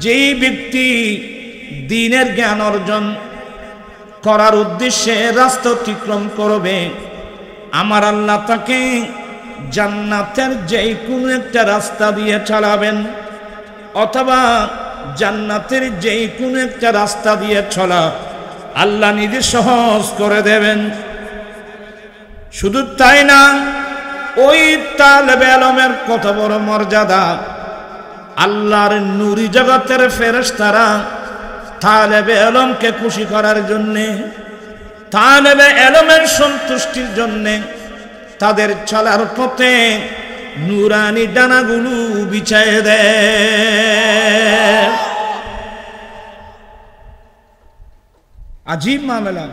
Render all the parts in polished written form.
যেই ব্যক্তি দ্বীনের জ্ঞান অর্জন করার উদ্দেশ্যে রাস্তা অতিক্রম করবে, আমার আল্লাহ তাকে জান্নাতের যে কোনো একটা রাস্তা দিয়ে চালাবেন, অথবা জান্নাতের যে কোনো একটা রাস্তা দিয়ে চলা আল্লাহ নিজে সহজ করে দেবেন। শুধু তাই না, ওই তালেবে ইলমের কত বড় মর্যাদা, আল্লাহর নূরি জগতের ফেরেশতারা তালেবে ইলমকে খুশি করার জন্যে, তালেবে ইলমের সন্তুষ্টির জন্যে তাদের চলার পথে নূরানি ডানাগুলো বিছায়ে দেয়। আজীব মামলা।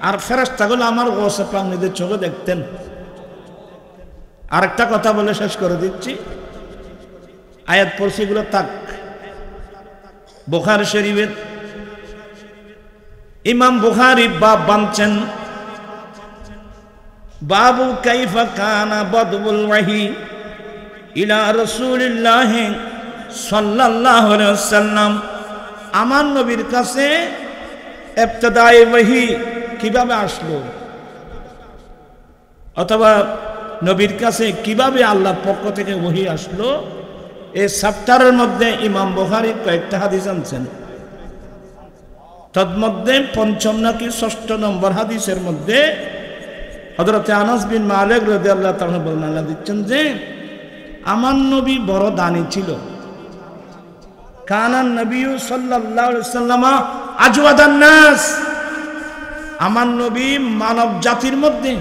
আর ফেরেশতাগুলো আমার গোসে প্রাণীদের চোখে দেখতেন। আরেকটা কথা বলে শেষ করে দিচ্ছি, আয়াত পড়ছি এগুলো তাক। বুখারী শরীফের ইমাম বুখারী বাব বানছেন, বাবু কাইফা কানা বদউল ওয়াহি ইলা রাসূলিল্লাহ সাল্লাল্লাহু আলাইহি ওয়াসাল্লাম। আমার নবীর কাছে ইবতিদাই ওয়াহি কিভাবে আসলো, অথবা নবীর কাছে কিভাবে আল্লাহর পক্ষ থেকে ওহী আসলো, এই চ্যাপ্টারের মধ্যে ইমাম বুখারী কয়েকটা হাদিস আনছেন। তন্মধ্যে পঞ্চম নাকি ৬ষ্ঠ নম্বর হাদিসের মধ্যে হযরত আনাস বিন মালিক রাদিয়াল্লাহু তাআলা বর্ণনা দিচ্ছেন যে আমার নবী বড় দানী ছিল। কানান নবী সাল্লাল্লাহু আলাইহি ওয়াসাল্লাম আজওয়াদান নাস, আমার নবী মানব জাতির মধ্যে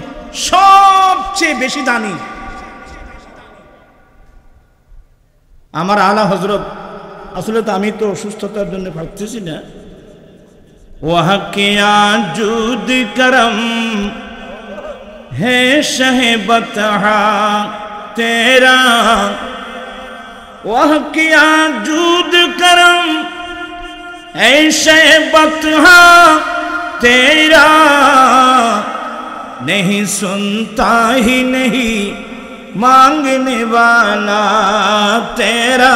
সবচেয়ে বেশি দানী। আমার আলা হযরত, আসলে তো আমি তো অসুস্থতার জন্য পারতেছি না, ওয়াহকিয়া জুদ করম है शह बतहा तेरा, वह किया जूद करम है शह बतहा तेरा, नहीं सुनता ही नहीं मांगने वाला तेरा,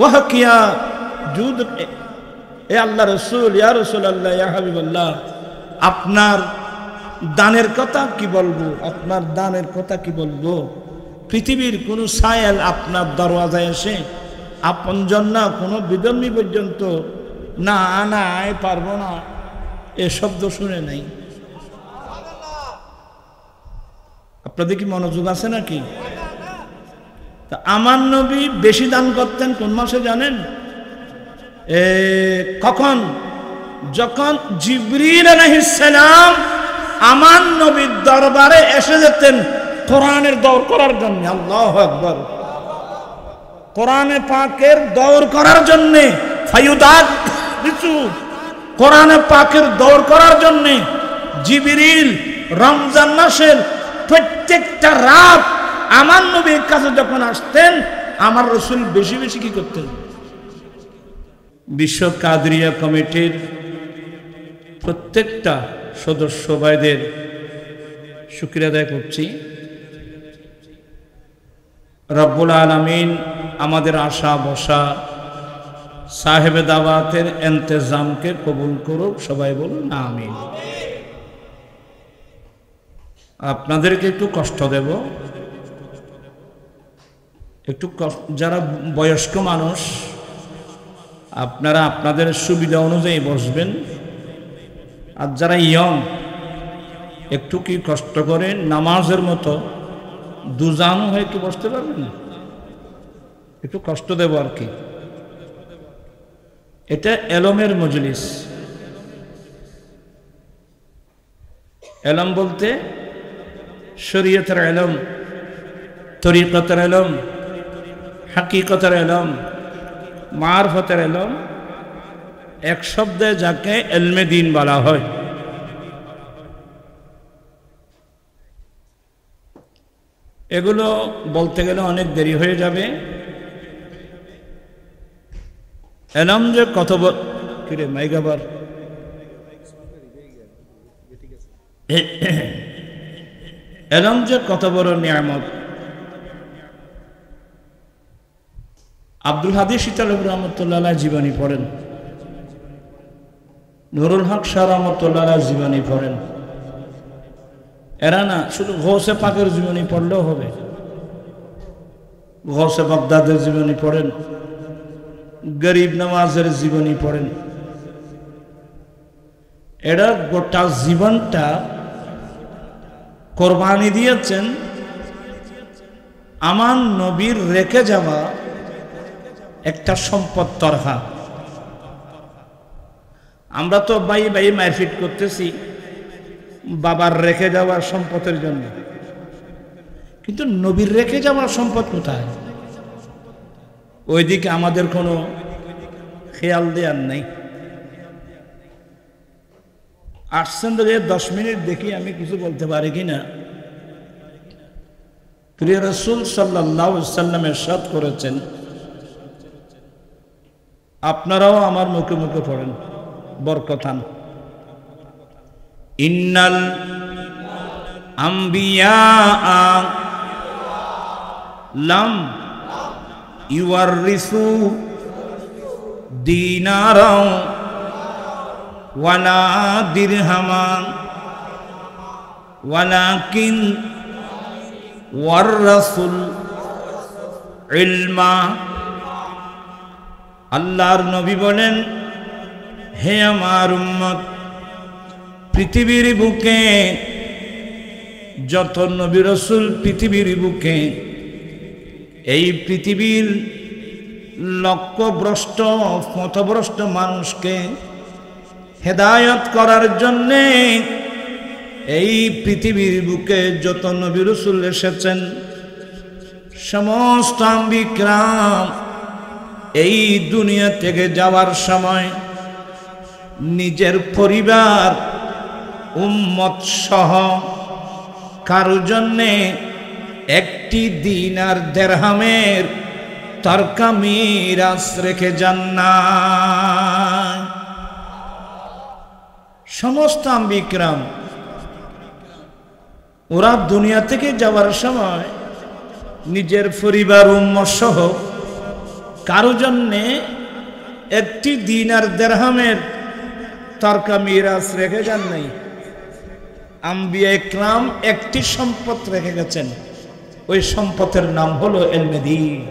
वह किया जूद। ए अल्लाह रसूल, या रसूल अल्लाह, या हबीब अल्लाह, আপনার দানের কথা কি বলবো, আপনার দানের কথা কি বলবো। পৃথিবীর কোন সায়েল আপনার দরওয়াজায় এসে আপনজন না কোনো বিধর্মী পর্যন্ত না না পারবো না এ শব্দ শুনে নাই। আপনাদের কি মনোযোগ আছে নাকি? তা আমার নবী বেশি দান করতেন কোন মাসে জানেন? কখন? যখন জিবরিল আলাইহিস সালাম আমার নবীর দরবারে এসে যেতেন কোরআনের দৌড় করার জন্য। আল্লাহু আকবার। কোরআনে পাকের দৌড় করার জন্য, ফায়ুদাত কিছু কোরআনে পাকের দৌড় করার জন্য জিবরিল রমজান মাসের প্রত্যেকটা রাত আমার নবীর কাছে যখন আসতেন, আমার রাসূল বেশি বেশি কি করতেন? বিশ্ব কাদরিয়া কমিটির প্রত্যেকটা সদস্য ভাইদের শুকরিয়া আদায় করছি। রব্বুল আলামিন আমাদের আশা বসা সাহেবে দাওয়াতের ইন্তজামকে কবুল করুক। সবাই বলুন আমিন। আপনাদেরকে একটু কষ্ট দেব, একটু যারা বয়স্ক মানুষ আপনারা আপনাদের সুবিধা অনুযায়ী বসবেন, আর যারা ইয়ং একটু কি কষ্ট করে নামাজের মতো দুজানু হয়ে কি বসতে পারবেন না, একটু কষ্ট দেব আর কি। এটা এলমের মজলিস। এলম বলতে শরীয়তের এলম, তরিকতের এলম, হাকিকতের এলম, মারফতের এলম, এক শব্দে যাকে এলমে দ্বীন বলা হয়। এগুলো বলতে গেলে অনেক দেরি হয়ে যাবে। এলম যে কত কিরে মাইগাবার এলম যে কত বড় নিয়ামত, আব্দুল হাদী শীতলভী রহমতুল্লাহ জীবনী পড়েন, নুরুল হক শাহ রহমতুল্লাহ জীবনী পড়েন। এরা না শুধু গৌসে পাকের জীবনী পড়লেও হবে, গৌসে বাগদাদের জীবনী পড়েন, গরিব নওয়াজের জীবনী পড়েন। এরা গোটা জীবনটা কোরবানি দিয়েছেন আমার নবীর রেখে যাওয়া একটা সম্পদ তরহা। আমরা তো ভাই ভাই মারপিট করতেছি বাবার রেখে যাওয়ার সম্পদের জন্য, কিন্তু নবীর রেখে যাওয়ার সম্পদ কোথায়? ওইদিকে আমাদের কোনো খেয়াল দেওয়ার নাই। আসছেন তো 10 মিনিট দেখি আমি কিছু বলতে পারি কিনা। প্রিয় রাসূল সাল্লাল্লাহু আলাইহি ওয়াসাল্লাম ইরশাদ করেছেন, আপনারাও আমার মুখে মুখে পড়েন বরকতান, ইন্নাল আম্বিয়া লাম ইউয়ারিসু দিনারা ওয়ালা দিরহামা ওয়ালাকিন ওয়ারাসুল ইলমা। আল্লাহর নবী বলেন, হে আমার উম্মত, পৃথিবীর বুকে যত নবী রাসূল পৃথিবীর বুকে, এই পৃথিবীর লক্ষ্যভ্রষ্ট পথভ্রষ্ট মানুষকে হেদায়েত করার জন্যে এই পৃথিবীর বুকে যত নবী রাসূল এসেছেন, সমস্ত আম্বিকরাম এই দুনিয়া থেকে যাওয়ার সময় নিজের পরিবার উম্মত সহ কারো জন্যে একটি দিনার দিরহামের তরকা মিরাস রেখে যান না। সমস্ত আম্বিকরাম ওরা দুনিয়া থেকে যাওয়ার সময় নিজের পরিবার উম্মত সহ কারো জন্যে একটি দিনার দিরহামের তরকা মিরাস রেখে যান নাই। আম্বিয়া ইকরাম একটি সম্পদ রেখে গেছেন, ওই সম্পদের নাম হলো ইলমে দ্বীন।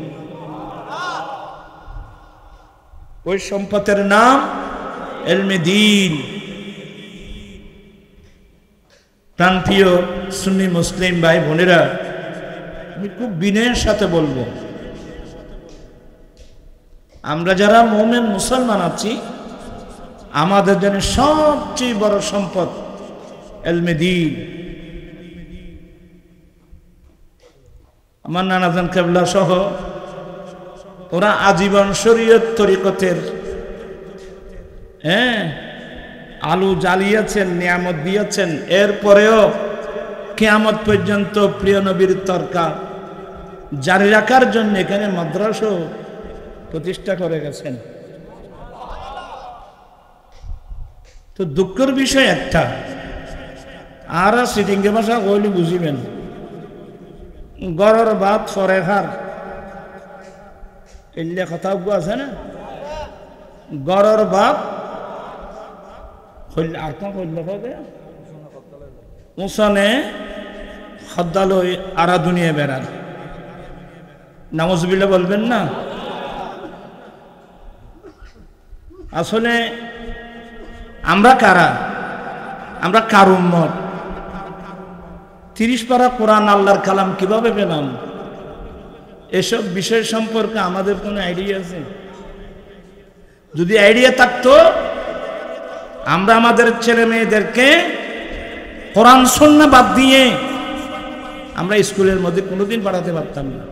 ওই সম্পদের নাম ইলমে দ্বীন। প্রান্তীয় সুন্নি মুসলিম ভাই বোনেরা, আমি খুব বিনয়ের সাথে বলবো, আমরা যারা মুমিন মুসলমান আছি, আমাদের জন্য সবচেয়ে বড় সম্পদ ইলমে দ্বীন। আমার নানাজান কেবলা সহ ওরা আজীবন শরীয়ত তরিকতের আলু জ্বালিয়েছেন, নিয়ামত দিয়েছেন, এরপরেও কিয়ামত পর্যন্ত প্রিয় নবীর তরকা জারি রাখার জন্য এখানে মাদ্রাসা প্রতিষ্ঠা করে গেছেন। তো দুঃখের বিষয় একটা, আর সিটিংকে ভাষা কইলে বুঝিবেন, গড়ের ভাত ফরে খার এলে কথা আছে না, গড়ের ভাত আর কোন কইলে উঁচনে খদ্দালই আরা দুনিয়া বেড়ার, নাউজুবিল্লাহ বলবেন না। আসলে আমরা কারা? আমরা কার উম্মত? 30 পারা কোরআন আল্লাহর কালাম কিভাবে পেলাম? এসব বিষয় সম্পর্কে আমাদের কোনো আইডিয়া আছে? যদি আইডিয়া থাকতো, আমরা আমাদের ছেলে মেয়েদেরকে কোরআন সুন্নাহ বাদ দিয়ে আমরা স্কুলের মধ্যে কোনোদিন পড়াতে পারতাম না।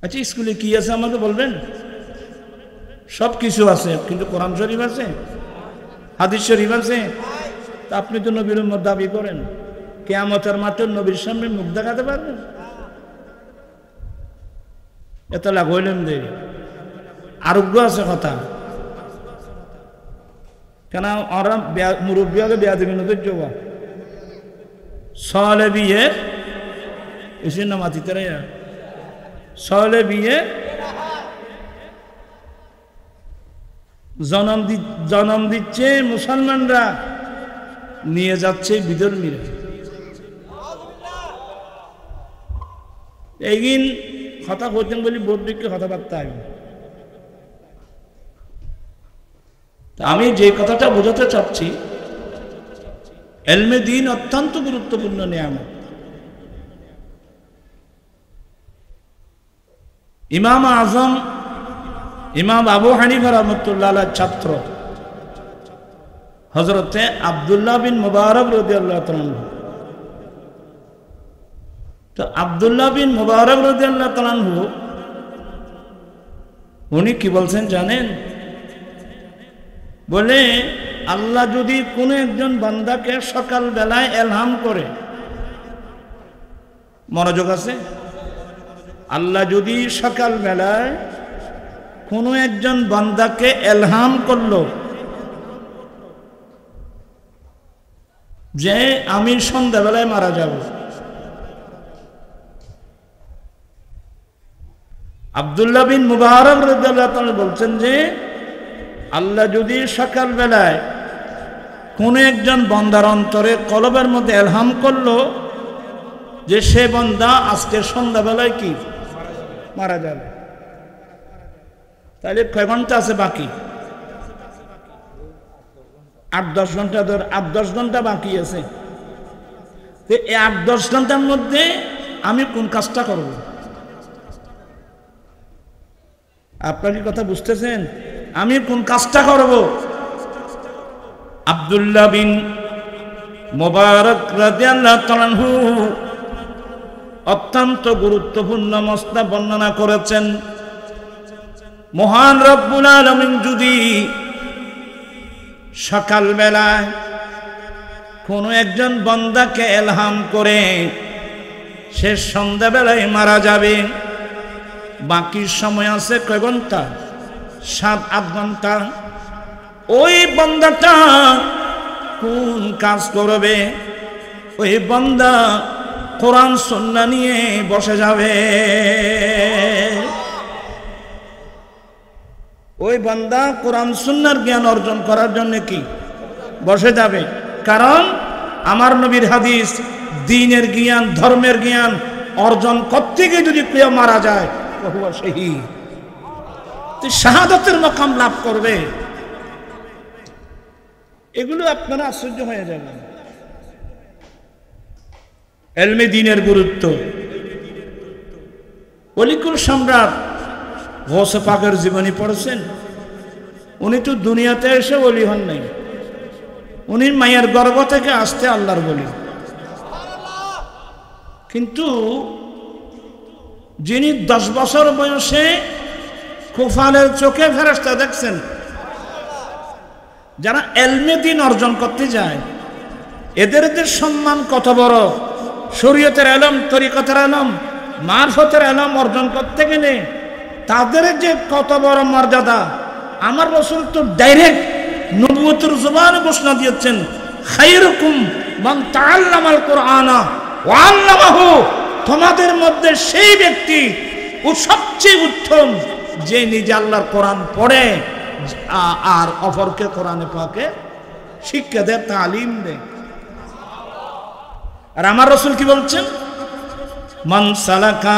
আচ্ছা, স্কুলে কি আছে আমাকে বলবেন? সব কিছু আছে, কিন্তু কোরআন শরীফ আছে, হাদিস শরীফ আছে। তা আপনি তো নবীর উম্মত দাবি করেন, কিয়ামতের মাঠে নবীর সামনে মুখ দেখাতে পারবেন? এত লাগ হইলেন দে আরোগ্য আছে কথা কেন? ওরা মুরব্বী আগে বেয়া দেবেন, ওদের জবা সলে বিয়ে এসে না মাতিতে রাইয়া সহলে বিয়ে জন্ম দিচ্ছে মুসলমানরা, নিয়ে যাচ্ছে বিধর্মীরা। এইদিন কথা করতেন বলি বোধ দিকে কথাবার্তা আসবে। আমি যে কথাটা বোঝাতে চাচ্ছি, এলমে দ্বীন অত্যন্ত গুরুত্বপূর্ণ নিয়ামত। ইমাম আজম ইমাম আবু হানিফা রাহমাতুল্লাহ আলাইহির ছাত্র হযরতে আব্দুল্লাহ বিন মুবারক রাদিয়াল্লাহু তাআলা। তো আব্দুল্লাহ বিন মুবারক রাদিয়াল্লাহু তাআলা উনি কি বলছেন জানেন? বলে আল্লাহ যদি কোনো একজন বান্দাকে সকাল বেলায় এলহাম করে, মনোযোগ আছে, আল্লাহ যদি সকাল বেলায় কোনো একজন বান্দাকে এলহাম করলো যে আমি সন্ধ্যাবেলায় মারা যাব, আব্দুল্লাহ বিন মুবারক রাদিয়াল্লাহু তাআলা বলছেন যে আল্লাহ যদি সকাল বেলায় কোন একজন বান্দার অন্তরে কলবের মধ্যে এলহাম করলো যে সে বান্দা আজকে সন্ধ্যাবেলায় কি মারা যাবে, তাহলে কয় ঘন্টা আছে বাকি? 8-10 ঘন্টা। 8-10 ঘন্টা বাকি আছে। এই 8-10 ঘন্টার মধ্যে আমি কোন কাজটা করব? আপনার কি কথা বুঝতেছেন? আমি কোন কাজটা করব? আব্দুল্লাহ বিন মুবারক রাদিয়াল্লাহু তাআলা অত্যন্ত গুরুত্বপূর্ণ মসলা বর্ণনা করেছেন। মহান রব্বুল আলামিন যদি সকালবেলায় কোনো একজন বান্দাকে এলহাম করে সে সন্ধ্যাবেলায় মারা যাবে, বাকি সময় আছে কয় ঘন্টা? 7-8 ঘন্টা। ওই বান্দাটা কোন কাজ করবে? ওই বান্দা কোরআন সুন্নাহ নিয়ে বসে যাবে। ওই বান্দা কোরআন সুন্নাহর জ্ঞান অর্জন করার জন্য কি বসে যাবে? কারণ আমার নবীর হাদিস, দ্বীনের জ্ঞান, ধর্মের জ্ঞান অর্জন করতে গিয়ে যদি কেউ মারা যায় বহুয়া শহীদ, শাহাদাতের মাকাম লাভ করবে। এগুলো আপনারা আশ্চর্য হয়ে যাবেন। এলমে দ্বীনের গুরুত্ব। অলিকুল সম্রাট গৌসে পাকের জীবনী পড়েছেন। উনি তো দুনিয়াতে এসে ওলি হন নাই, উনি মায়ের গর্ভ থেকে আসতে আল্লাহর বলি। কিন্তু যিনি 10 বছর বয়সে কুফালের চোখে ফেরেশতা দেখছেন, যারা এলমে দ্বীন অর্জন করতে যায় এদের সম্মান কত বড়! শরীয়তের ইলম, তরিকতের ইলম, মারফতের ইলম অর্জন করতে গেলে তাদের যে কত বড় মর্যাদা! আমার রাসূল তো ডাইরেক্ট নবুয়তের জবানে ঘোষণা দিয়েছেন, খায়রুকুম মান তাআল্লামাল কুরআনা ওয়া আল্লামাহু, তোমাদের মধ্যে সেই ব্যক্তি ও সবচেয়ে উত্তম যে নিজে আল্লাহর কোরআন পড়ে আর অপরকে কোরআনে পাকে শিক্ষা দেয়, তালিম দেয়। আর আমার রাসূল কি বলছেন? মান সালাকা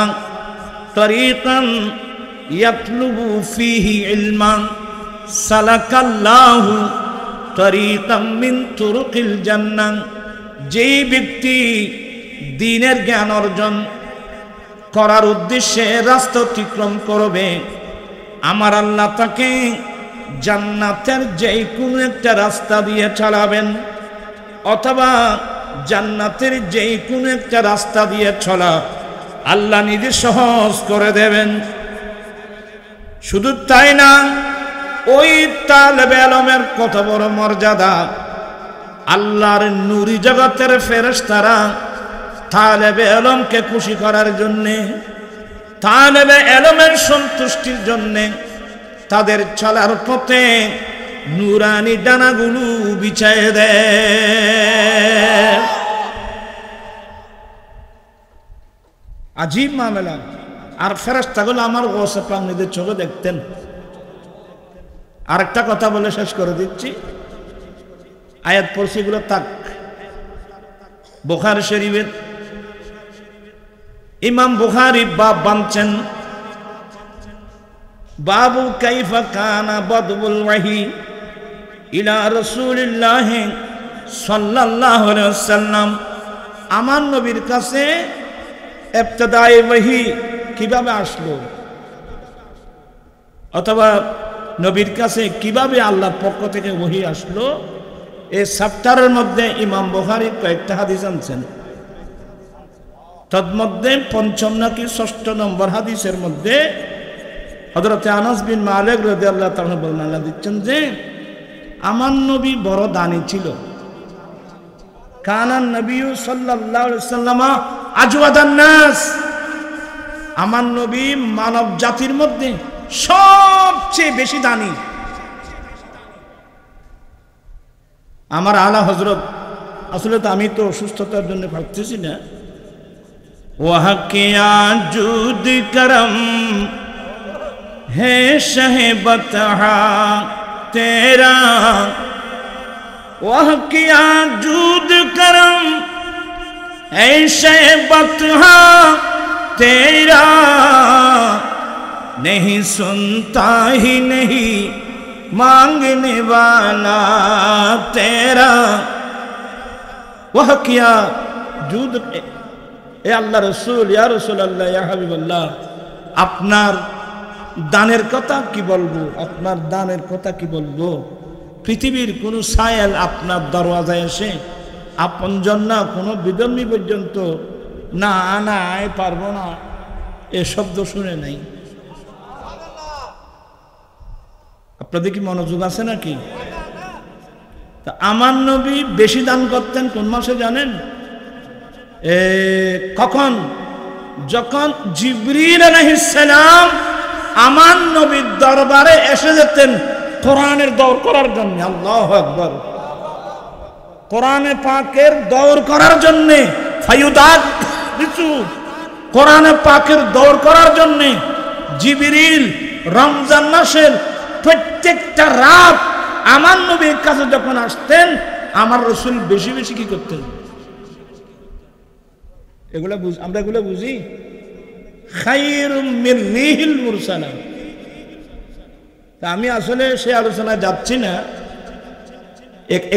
তরিকান ইয়াতলুবু ফীহি ইলমান সালাকাল্লাহু তরিকাম মিন তুরুকিল জান্নাহ। যেই ব্যক্তি দ্বীনের জ্ঞান অর্জন করার উদ্দেশ্যে রাস্তা অতিক্রম করবে, আমার আল্লাহ তাকে জান্নাতের যে কোনো একটা রাস্তা দিয়ে চালাবেন, অথবা জান্নাতের যে কোনো একটা রাস্তা দিয়ে চলা আল্লাহ নিজে সহজ করে দেবেন। শুধু তাই না, ওই তালেবে ইলমের কত বড় মর্যাদা! আল্লাহর নূরি জগতের ফেরেশতারা তালেবে ইলমকে খুশি করার জন্যে, তালেবে ইলমের সন্তুষ্টির জন্যে তাদের চলার পথে নূরানি ডানাগুলো বিছায় দেয়। আজীব মামলা। আর ফেরেশতাগুলো আমার গৌসে পাক নিজের চোখে দেখতেন। আরেকটা কথা বলে শেষ করে দিচ্ছি, আয়াত পড়ছি এগুলো তাক। বুখারী শরীফের ইমাম বুখারী বাব বানছেন, বাবু কাইফা কানা বাদউল ওয়াহি ইলা রাসূলিল্লাহ সাল্লাল্লাহু আলাইহি ওয়াসাল্লাম। আমার নবীর কাছে ইবতিদাই ওয়াহি কিভাবে আসলো, অথবা নবীর কাছে কিভাবে আল্লাহর পক্ষ থেকে ওহী আসলো, এই চ্যাপ্টারের মধ্যে ইমাম বুখারী কয়েকটা হাদিস আনছেন। তন্মধ্যে পঞ্চম নাকি ষষ্ঠ নম্বর হাদিসের মধ্যে হযরত আনাস বিন মালিক রাদিয়াল্লাহু তাআলা বর্ণনা দিচ্ছেন যে আমার নবী বড় দানী ছিল। কানান নবী সাল্লাল্লাহু আলাইহি ওয়াসাল্লাম আজওয়াদান নাস, আমার নবী মানব জাতির মধ্যে সবচেয়ে বেশি দানী। আমার আলা হযরত, আসলে তো আমি তো অসুস্থতার জন্য ভাবতেছি না, ওয়াহকিয়া জুদ করম হে শাহে বতহা তেরা, ওয়াহকিয়া জুদ করম হে শাহে বতহা तेरा, नहीं सुनता ही नहीं मांगने वाला तेरा। वह किया जुद, ए अल्लाह रसूल, या रसूल अल्लाह, या हबीब अल्लाह, আপনার দানের কথা কি বলবো, আপনার দানের কথা কি বলবো। পৃথিবীর কোন সায়েল আপনার দরওয়াজায় এসে আপনজন না কোনো বিধর্মী পর্যন্ত না আনায় পারবো না এ শব্দ শুনে নাই। আপনাদের কি মনোযোগ আছে নাকি? তা আমার নবী বেশি দান করতেন কোন মাসে জানেন? কখন? যখন জিবরিল আলাইহিস সালাম আমার নবীর দরবারে এসে যেতেন কোরআনের দৌড় করার জন্য। আল্লাহু আকবার। কোরআনে পাকের দৌড় করার জন্য, ফায়ুদাত কোরআনে পাকের দৌড় করার জন্য জিবরিল রমজান মাসের প্রত্যেকটা রাত আমার নবীর কাছে যখন আসতেন, আমার রাসূল বেশি বেশি কি করতেন? এগুলা আমরা এগুলো বুঝি। খায়রুম মিন রিহিল মুরসালা। আমি আসলে সে আলোচনায় যাচ্ছি না।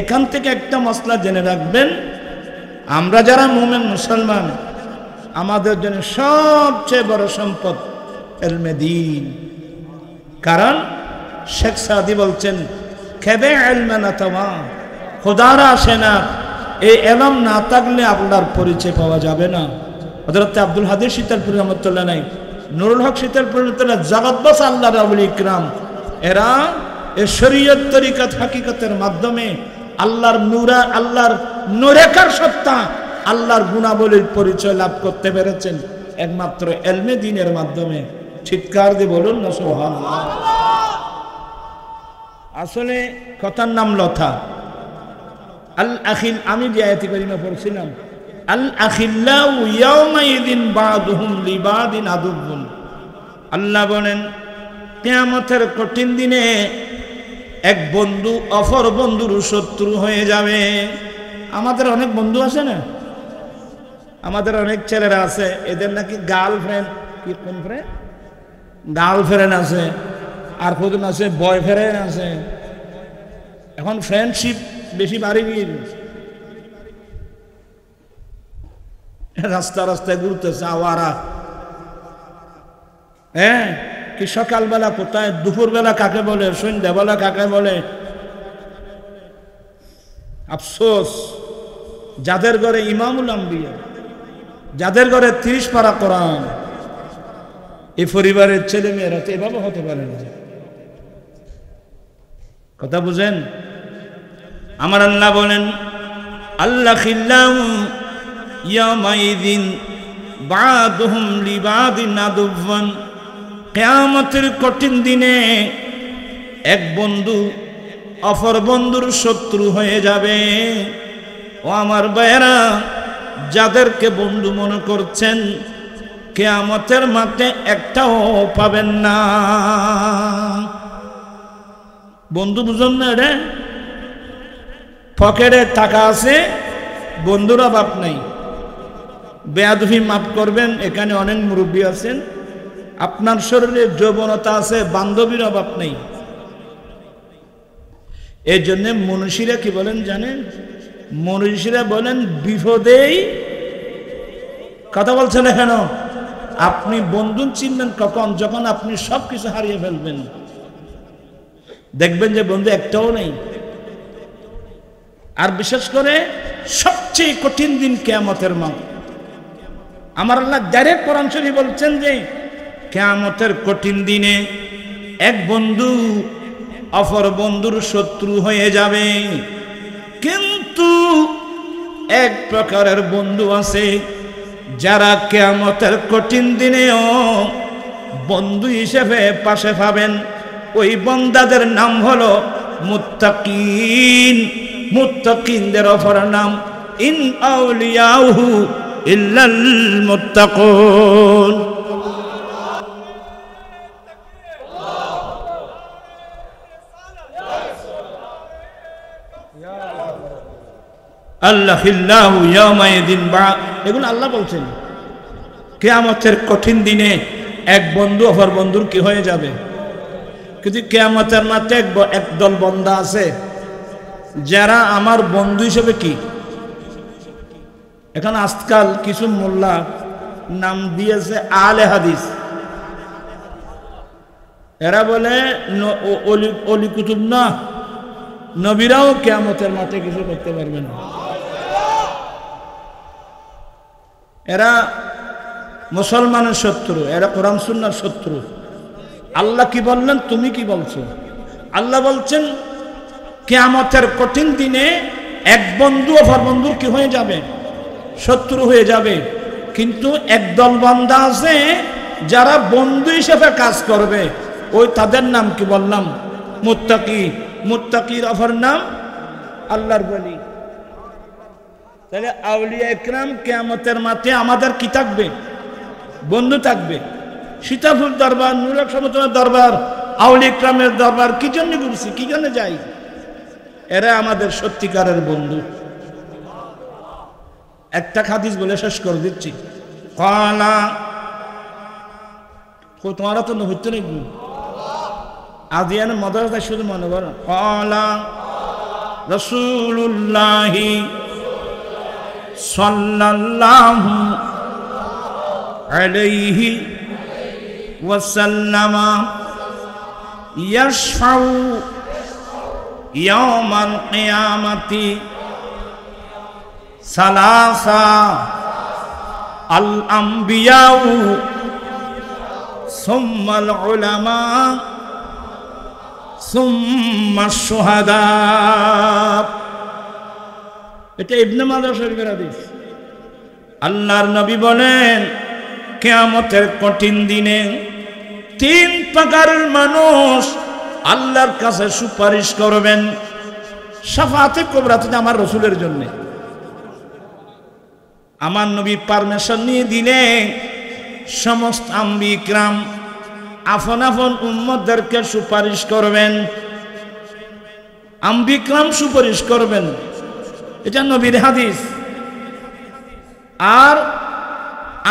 এখান থেকে একটা মসলা জেনে রাখবেন, আমরা যারা মুমিন মুসলমান, আমাদের জন্য সবচেয়ে বড় সম্পদ ইলমে দ্বীন। কারণ শেখ সাদি বলছেন, খেবে ইলমে নাতাওয়া, খোদারা আসে না, এই ইলম না থাকলে আল্লাহর পরিচয় পাওয়া যাবে না। হযরত আব্দুল হাদী শীতলপুরী রহমাতুল্লাহ নাই, নুরুল হক শীতলপুরী রহমাতুল্লাহ, জগৎবাস আল্লাহর আউলিয়া ইকরাম, এরা এই শরীয়ত তরিকত হাকিকতের মাধ্যমে আল্লাহর নূরা, আল্লাহর নূরেকার সত্তা, আল্লাহর গুণাবলীর পরিচয় লাভ করতে পেরেছেন একমাত্র ইলমে দ্বীনের মাধ্যমে। চিৎকার দিয়ে বলুন না সুবহানাল্লাহ। আসলে কথার নাম লতা। আল আখিল, আমি যে আয়াতে কারিমা পড়ছিলাম, আল আখিল্লাউ ইয়াউমাইযিন বাদুহুম লিবাদিন আদুবুন। আল্লাহ বলেন কিয়ামতের কঠিন দিনে এক বন্ধু অপর বন্ধুর শত্রু হয়ে যাবে। আমাদের অনেক বন্ধু আছে না, আমাদের অনেক ছেলেরা আছে, এদের নাকি গার্লফ্রেন্ড, কি কোন ফ্রেন্ড, গার্লফ্রেন্ড আছে, আর কতজন আছে বয়ফ্রেন্ড আছে। এখন ফ্রেন্ডশিপ বেশি বাড়ি গিয়ে রাস্তা রাস্তায় ঘুরতেছে আওয়ারা। হ্যাঁ, কি সকালবেলা কোথায়, দুপুরবেলা কাকে বলে, সন্ধ্যাবেলা কাকে বলে। আফসোস, যাদের ঘরে ইমামুল আম্বিয়া, যাদের ঘরে 30 পারা কোরআন, এই পরিবারের ছেলে মেয়েরা তো এভাবে হতে পারে না। কথা বুঝেন? আমার আল্লাহ বলেন, আল্লাহ খিল্লাউ ইয়াউমাইযিন বাদুহুম লিবাদিন আদুওয়ান। কিয়ামতের কঠিন দিনে এক বন্ধু অপর বন্ধুর শত্রু হয়ে যাবে। ও আমার ভাইয়েরা, যাদেরকে বন্ধু মনে করছেন কিয়ামতের মাঠে একটাও পাবেন না। বন্ধু বুঝুন না রে, পকেটে টাকা আছে, বন্ধুর অভাব নাই। বেয়াদবি মাফ করবেন, এখানে অনেক মুরব্বী আছেন, আপনার শরীরে যৌবনতা আছে, বান্ধবীর অভাব নেই। এই জন্য মনীষীরা কি বলেন জানেন? মনীষীরা বলেন বিপদেই কথা বলছেন কেন? আপনি বন্ধু চিনবেন কখন? যখন আপনি সবকিছু হারিয়ে ফেলবেন, দেখবেন যে বন্ধু একটাও নেই। আর বিশেষ করে সবচেয়ে কঠিন দিন কিয়ামতের মাঠ। আমার আল্লাহ ডাইরেক্ট কোরআন শরীফে বলছেন যে কিয়ামতের কঠিন দিনে এক বন্ধু অপর বন্ধুর শত্রু হয়ে যাবে। কিন্তু এক প্রকারের বন্ধু আছে যারা কিয়ামতের কঠিন দিনেও বন্ধু হিসেবে পাশে পাবেন। ওই বান্দাদের নাম হলো মুত্তাকিন। মুত্তাকিনদের অপর নাম ইন আউলিয়াহু ইল্লাল মুত্তাকুন। আল্লাহিল্লাহু ইয়াউমাইদিন বা, এগুলো আল্লাহ বলছেন। কিয়ামতের কঠিন দিনে এক বন্ধু অপর বন্ধুর কি হয়ে যাবে। কিন্তু কিয়ামতের মাঠে একদল বান্দা আছে যারা আমার বন্ধু হিসেবে কি, এখন আজকাল কিছু মোল্লা নাম দিয়েছে আলে হাদিস। এরা বলে অলি কুতুব না, নবীরাও কিয়ামতের মাঠে কিছু করতে পারবে না। এরা মুসলমানের শত্রু, এরা কোরআন সুন্নাহর শত্রু। আল্লাহ কি বললেন, তুমি কি বলছো? আল্লাহ বলছেন কিয়ামতের কঠিন দিনে এক বন্ধু অপর বন্ধুর কি হয়ে যাবে, শত্রু হয়ে যাবে। কিন্তু একদল বান্দা আছে যারা বন্ধু হিসেবে কাজ করবে, ওই তাদের নাম কি বললাম, মুত্তাকি। মুত্তাকির অপর নাম আল্লাহর ওলি। তাহলে আউলিয়া ইকরাম কিয়ামতের মাঠে আমাদের কি থাকবে, বন্ধু থাকবে। সীতাফুল দরবার, নুরুল সমতলের দরবার, আউলিয়া ইকরামের দরবার কি জন্য ঘুরছি, কি জন্য যাই? এরা আমাদের সত্যিকারের বন্ধু। একটা হাদিস বলে শেষ করে দিচ্ছি। কালা তোমারা তো হইতে নেই, আদিয়ানের মাদ্রাসায় শুধু মনে করো। কালা রাসূলুল্লাহি সাল্লাল্লাহু আলাইহি ওয়াসাল্লাম ইয়াশফাউ ইয়াওমাল কিয়ামাতি সালাসা আল আম্বিয়াউ সুম্মাল উলামা সুম্মা শুহাদা। এটা ইবনে মাজাহ শরীফের হাদিস। আল্লাহর নবী বলেন কিয়ামতের কঠিন দিনে তিন প্রকারের মানুষ আল্লাহর কাছে সুপারিশ করবেন শাফাআতে কুবরাতে, আমার রাসূলের জন্য। আমার নবী পারমিশন নিয়ে দিলে সমস্ত আম্বিয়া কিরাম আপন আপন উম্মতদেরকে সুপারিশ করবেন। আম্বিয়া কিরাম সুপারিশ করবেন, এটা নবীর হাদিস। আর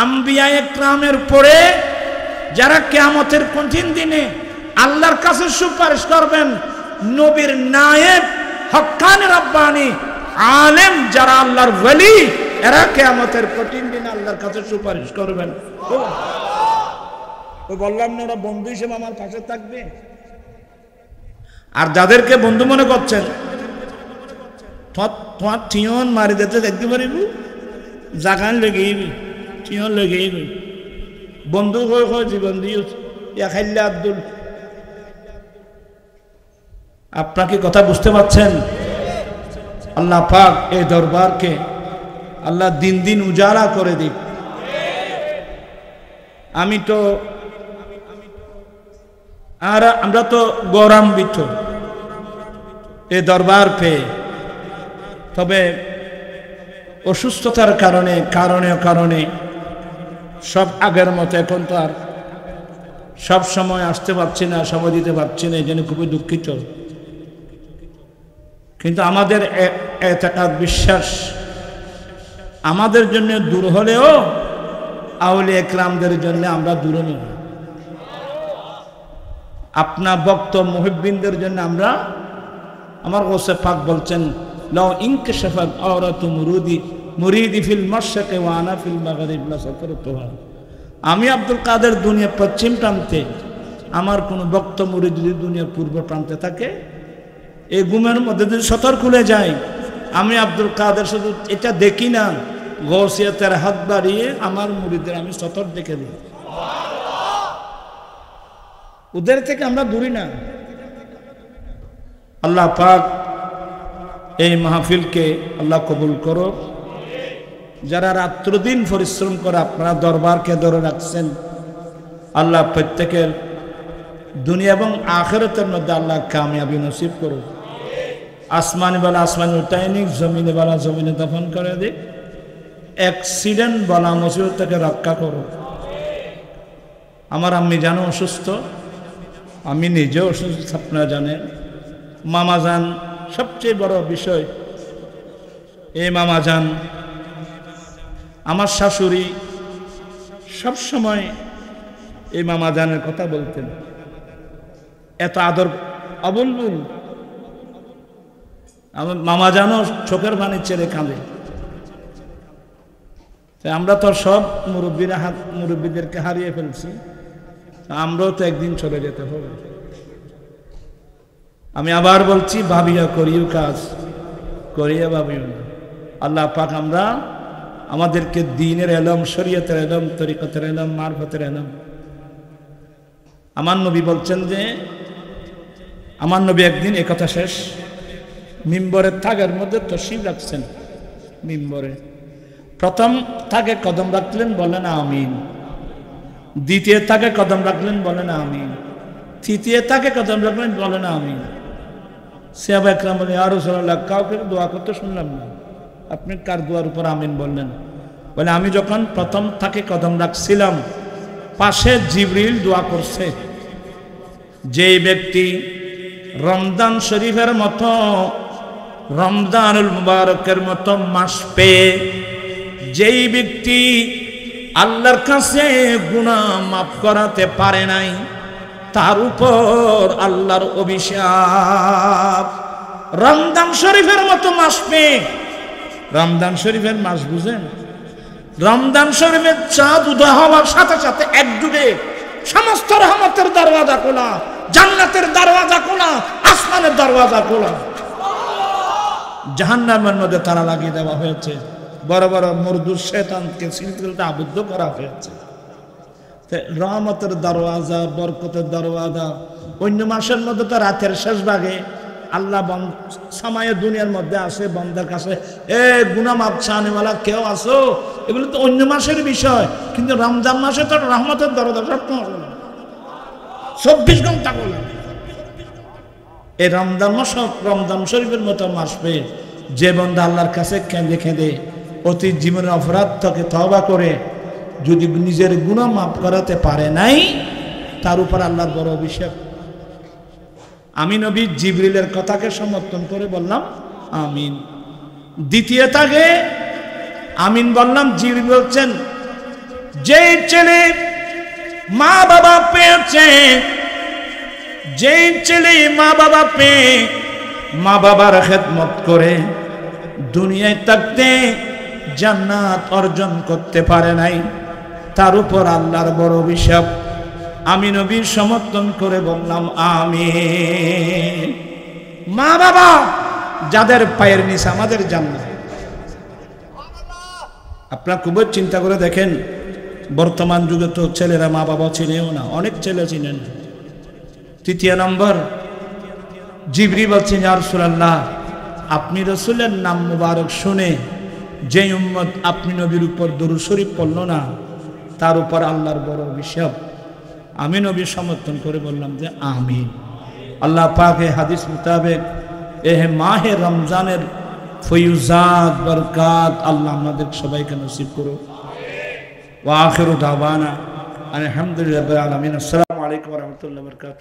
আম্বিয়া ইকরামের পরে যারা কিয়ামতের কঠিন দিনে আল্লাহর কাছে সুপারিশ করবেন, নবীর নায়েব হক্কানি রাব্বানি আলেম যারা আল্লাহর ওলি, এরা কিয়ামতের কঠিন দিনে আল্লাহর কাছে সুপারিশ করবেন। ও বললাম না, ওরা বন্ধু হিসেবে আমার পাশে থাকবে। আর যাদেরকে বন্ধু মনে করছেন, তোমার টিয়ন মারি দিতে দেখতে পারিব, জাগান লেগেইবি, টিয়ন লেগেইবি। বন্ধু হয়ে হয়ে জীবন দিও খাইল্লা আব্দুল। আপনাকে কথা বুঝতে পারছেন? আল্লাহ পাক এই দরবারকে আল্লাহ দিন দিন উজালা করে দিক। আমি তো আর আমরা তো গৌরবান্বিত এই দরবার পেয়ে। তবে অসুস্থতার কারণে সব আগের মতো এখন তো আর সব সময় আসতে পারছি না, সময় দিতে পারছি না, এই জন্য খুবই দুঃখিত। কিন্তু আমাদের এতেকাদ বিশ্বাস আমাদের জন্য দূর হলেও আউলিয়া একরামদের জন্য আমরা দূরে নেই। আপনার ভক্ত মুহিব্বিনদের জন্য আমরা, আমার গোসে পাক বলছেন লাউ ইনকাশাফাত আওরাতু মুরিদি ফিল মাশরিকি ওয়া আনা ফিল মাগরিব লাসাতারতুহা। আমি আব্দুল কাদের দুনিয়ার পশ্চিম প্রান্তে, আমার কোনো ভক্ত মুরিদ যদি দুনিয়ার পূর্ব প্রান্তে থাকে, এই ঘুমের মধ্যে যদি সতর খুলে যায়, আমি আব্দুল কাদের শুধু এটা দেখি না, গৌসিয়াতের হাত বাড়িয়ে আমার মুরিদের আমি সতর দেখে দিই। ওদের থেকে আমরা দূরি না। আল্লাহ পাক এই মাহফিলকে আল্লাহ কবুল করো। যারা রাত্র দিন পরিশ্রম করে আপনারা দরবারকে ধরে রাখছেন, আল্লাহ প্রত্যেকের দুনিয়া এবং আখিরাতের মধ্যে আল্লাহ কামিয়াবি নসিব করো। আসমানি বালা আসমানি উঠাই নিক, জমিনে বালা জমিনে দফন করে দিক, অ্যাক্সিডেন্ট বালা মুসিবত থেকে রক্ষা করো। আমার আম্মি জানো অসুস্থ, আমি নিজেও অসুস্থ, আপনারা জানেন। মামা যান সবচেয়ে বড় বিষয়, এই মামা যান আমার শাশুড়ি সব সময় এই মামা জানের কথা বলতেন, এত আদর অবলবুল। আমার মামা জানও চোখের পানি ছেড়ে কাঁদে। আমরা তো সব মুরব্বীদেরকে হারিয়ে ফেলছি, আমরাও তো একদিন চলে যেতে হবে। আমি আবার বলছি, ভাবিয়া করিও কাজ, করিয়া ভাবিও না। আল্লাহ পাক আমরা আমাদেরকে দ্বীনের ইলম, শরীয়তের ইলম, তরিকতের ইলম, মারফতের ইলম। আমার নবী বলছেন যে, আমার নবী একদিন একথা শেষ মিম্বরের থাকের মধ্যে তশরিফ রাখছেন। মিম্বরে প্রথম থাকে কদম রাখলেন, বলেন আমিন। দ্বিতীয় থাকে কদম রাখলেন, বলেন আমিন। তৃতীয় থাকে কদম রাখলেন, বলেন আমিন। সাহাবা একরাম বলেন, ইয়া রাসূলুল্লাহ, কাউকে দোয়া করতে শুনলাম না, আপনি কার দোয়ার উপর আমিন বললেন? বলে, আমি যখন প্রথম থাকে কদম রাখছিলাম, পাশে জিবরিল দোয়া করছে, যেই ব্যক্তি রমজান শরীফের মতো, রমজানুল মুবারকের মতো মাস পেয়ে যেই ব্যক্তি আল্লাহর কাছে গুনাহ মাফ করাতে পারে নাই, তার উপর আল্লাহর অভিশাপ। রমজান শরীফের মতো মাস পেয়ে, রমজান শরীফের মাস বুঝেন? রমজান শরীফের চাঁদ উদয় হওয়ার সাথে সাথে একযুগে সমস্ত রহমতের দরওয়াজা খোলা, জান্নাতের দরওয়াজা খোলা, আসমানের দরওয়াজা খোলা। জাহান্নামের মধ্যে তালা লাগিয়ে দেওয়া হয়েছে, বড় বড় মুরদুর শয়তানকে সিলসিলাতে আবদ্ধ করা হয়েছে। রহমতের দরওয়াজা, বরকতের দরওয়াজা। অন্য মাসের মধ্যে তো রাতের শেষ ভাগে আল্লাহ সামায়ে দুনিয়ার মধ্যে আসে, বন্দার কাছে, এ গুনাহ মাফ চাওয়ালা কেউ আসো, এগুলো তো অন্য মাসের বিষয়। কিন্তু রমজান মাসে তো রহমতের দরজা সবসময় 24 ঘন্টা খোলা। এই রমজান মাস, রমজান শরীফের মতো মাস পেয়ে যে বন্দা আল্লাহর কাছে কেঁদে কেঁদে অতীত জীবনের অপরাধ থেকে তওবা করে যদি নিজের গুনাহ মাফ করাতে পারে নাই, তার উপর আল্লাহর বড় অভিশাপ। আমি নবী জিবরিলের কথাকে সমর্থন করে বললাম আমিন। দ্বিতীয় তাকে আমিন বললাম, জিবরিল বলছেন, যেই ছেলে মা বাবা পেয়েছে, যেই ছেলে মা বাবা পেয়ে মা বাবার খেদমত করে দুনিয়ায় থাকতে জান্নাত অর্জন করতে পারে নাই, তার উপর আল্লাহর বড় অভিশাপ। আমি নবীর সমর্থন করে বললাম আমিন। মা বাবা যাদের পায়ের নিচে আমাদের জান্নাত। আপনারা খুব চিন্তা করে দেখেন, বর্তমান যুগে তো ছেলেরা মা বাবা চিনেও না, অনেক ছেলে চিনেন। তৃতীয় নম্বর, জিবরিল বলছেন, ইয়া রাসূলুল্লাহ, আপনি রাসূলের নাম মুবারক শুনে যে উম্মত আপনি নবীর উপর দরুদ শরীফ পড়ল না, তার উপর আল্লাহর বড় অভিশাপ। আমি নবী সমর্থন করে বললাম যে আমিন। আল্লাহ পাক হাদিস মোতাবেক এ মাহে রমজানের ফয়ুজাত বরকাত আল্লাহ আমাদের সবাইকে নসিব করো। ওয়া আখিরু দাওয়ানা আলহামদুলিল্লাহি রাব্বিল আলামিন। আসসালামু আলাইকুম ওয়া রাহমাতুল্লাহি ওয়া বারাকাতুহু।